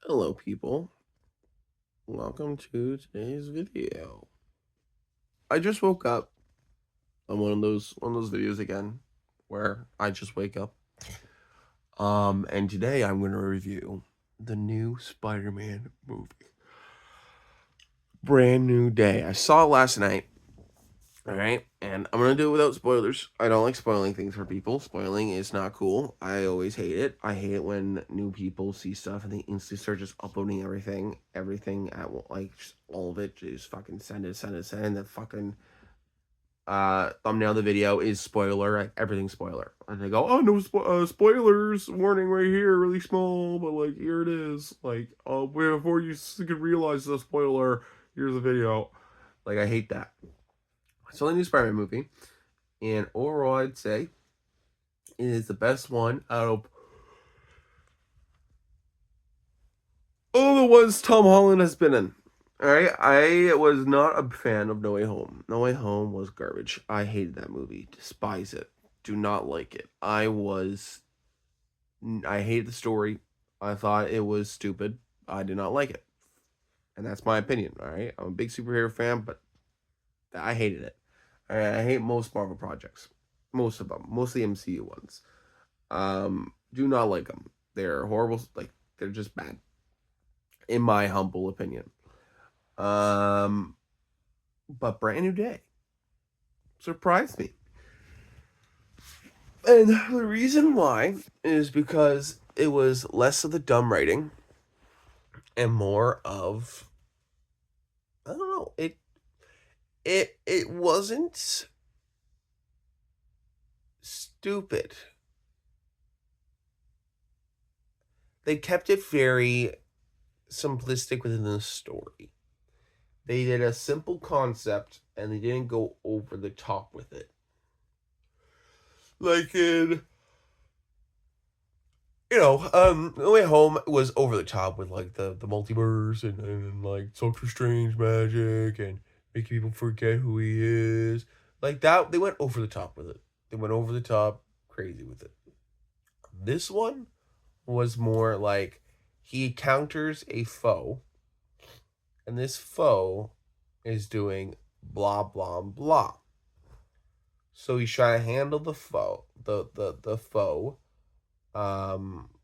Hello, people. Welcome to today's video. I just woke up on one of those videos again, where I just wake up. And today I'm going to review the new Spider-Man movie. Brand new day. I saw it last night. All right, and I'm gonna do it without spoilers. I don't like spoiling things for people. Spoiling is not cool. I always hate it. I hate it when new people see stuff and they instantly start just uploading everything like just all of it. Just fucking send it. The fucking thumbnail of the video is spoiler. Like, everything's spoiler, and they go, "Oh no, spoilers! Warning right here, really small, but like here it is. Like, before you could realize the spoiler, here's the video." Like, I hate that. It's only a new Spider-Man movie, and overall, I'd say it is the best one out of all the ones Tom Holland has been in. All right, I was not a fan of No Way Home. No Way Home was garbage. I hated that movie. Despise it. Do not like it. I hated the story. I thought it was stupid. I did not like it, and that's my opinion. All right, I'm a big superhero fan, but I hated it. All right, I hate most Marvel projects, most of them, most of the MCU ones. Do not like them. They're horrible. Like, they're just bad, in my humble opinion. Um, but Brand New Day surprised me, and the reason why is because it was less of the dumb writing and more of, I don't know. It wasn't stupid. They kept it very simplistic within the story. They did a simple concept and they didn't go over the top with it. Like in, No Way Home was over the top with like the multiverse and like Doctor Strange magic and making people forget who he is. Like that, they went over the top with it. They went over the top crazy with it. This one was more like he counters a foe, and this foe is doing blah blah blah. So he's trying to handle the foe, the foe,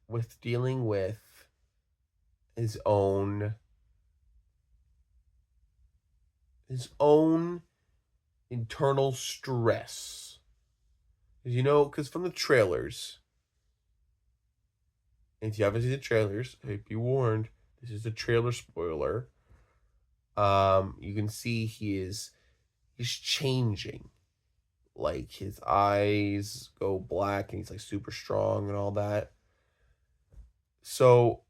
with dealing with his own his own internal stress. Because from the trailers, if you haven't seen the trailers, be warned, this is a trailer spoiler. You can see he's changing. Like, his eyes go black and he's like super strong and all that. So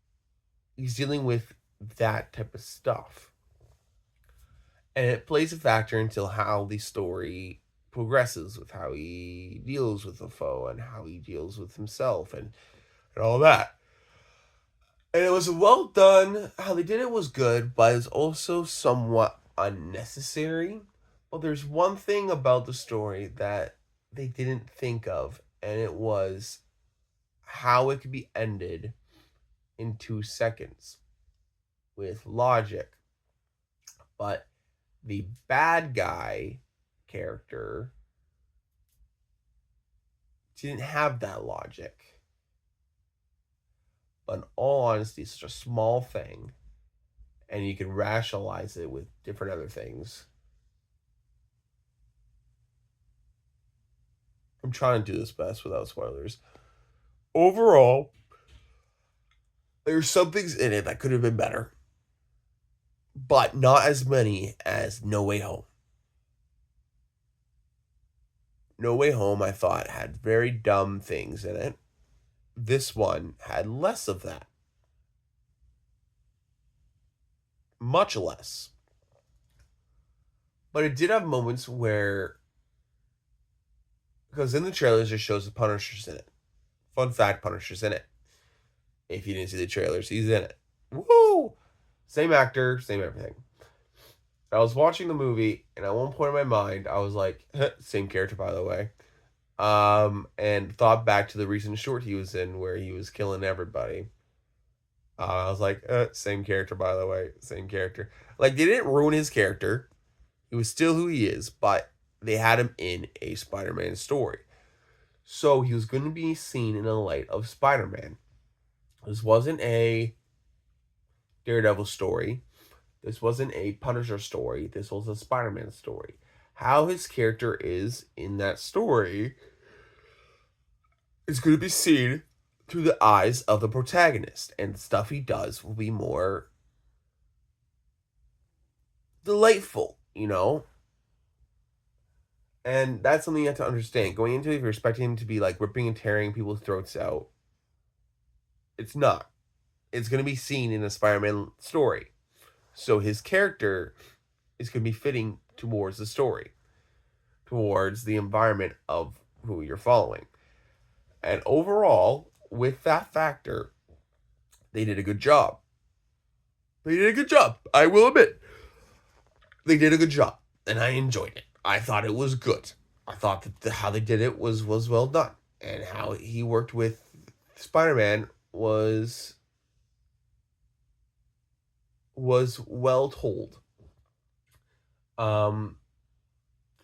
he's dealing with that type of stuff. And it plays a factor until how the story progresses, with how he deals with the foe and how he deals with himself and all that. And it was well done. How they did it was good, but it's also somewhat unnecessary. Well, there's one thing about the story that they didn't think of, and it was how it could be ended in 2 seconds with logic. But the bad guy character didn't have that logic. But in all honesty, it's such a small thing, and you can rationalize it with different other things. I'm trying to do this best without spoilers. Overall, there's some things in it that could have been better, but not as many as No Way Home. No Way Home, I thought, had very dumb things in it. This one had less of that. Much less. But it did have moments where, because in the trailers, it shows the Punisher's in it. Fun fact, Punisher's in it. If you didn't see the trailers, he's in it. Woo! Same actor, same everything. I was watching the movie, and at one point in my mind, I was like, same character, by the way. And thought back to the recent short he was in where he was killing everybody. I was like, same character, by the way, same character. Like, they didn't ruin his character. He was still who he is, but they had him in a Spider-Man story. So he was going to be seen in the light of Spider-Man. This wasn't a Daredevil story. This wasn't a Punisher story. This was a Spider-Man story. How his character is in that story is going to be seen through the eyes of the protagonist, and the stuff he does will be more delightful, you know? And that's something you have to understand. Going into it, if you're expecting him to be like ripping and tearing people's throats out, it's not. It's going to be seen in a Spider-Man story. So his character is going to be fitting towards the story, towards the environment of who you're following. And overall, with that factor, they did a good job. They did a good job. I will admit. They did a good job. And I enjoyed it. I thought it was good. I thought that how they did it was well done. And how he worked with Spider-Man was well told. And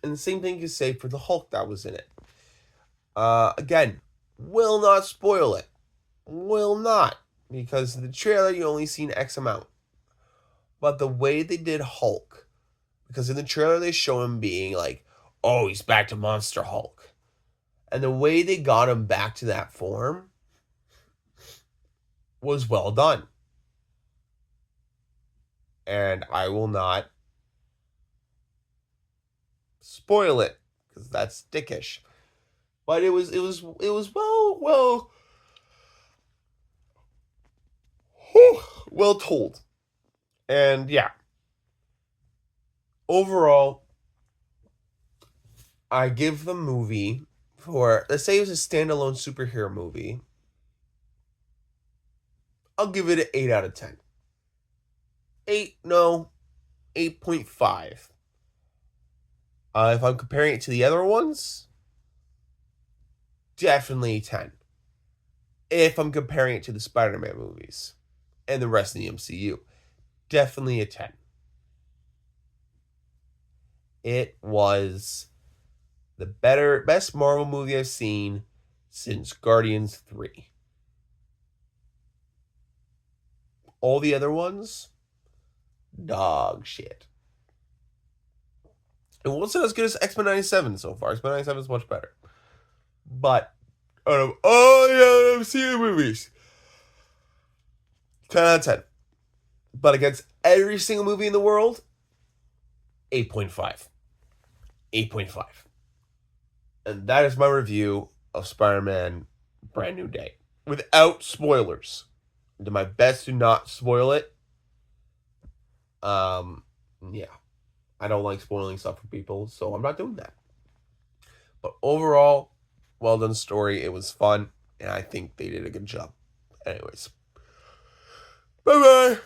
the same thing you could say for the Hulk that was in it. Again, will not spoil it. Will not. Because in the trailer, you only seen X amount. But the way they did Hulk, because in the trailer they show him being like, oh, he's back to Monster Hulk. And the way they got him back to that form was well done. And I will not spoil it, because that's dickish. But it was well told. And yeah. Overall, I give the movie, for, let's say it was a standalone superhero movie, I'll give it an 8 out of 10. 8.5. If I'm comparing it to the other ones, definitely 10. If I'm comparing it to the Spider-Man movies and the rest of the MCU, definitely a 10. It was the best Marvel movie I've seen since Guardians 3. All the other ones, dog shit. It wasn't as good as X-Men 97 so far. X-Men 97 is much better. But out of all the MCU movies, 10 out of 10. But against every single movie in the world, 8.5. 8.5. And that is my review of Spider-Man Brand New Day. Without spoilers. I did my best to not spoil it. Yeah. I don't like spoiling stuff for people, so I'm not doing that. But overall, well done story. It was fun, and I think they did a good job. Anyways. Bye-bye.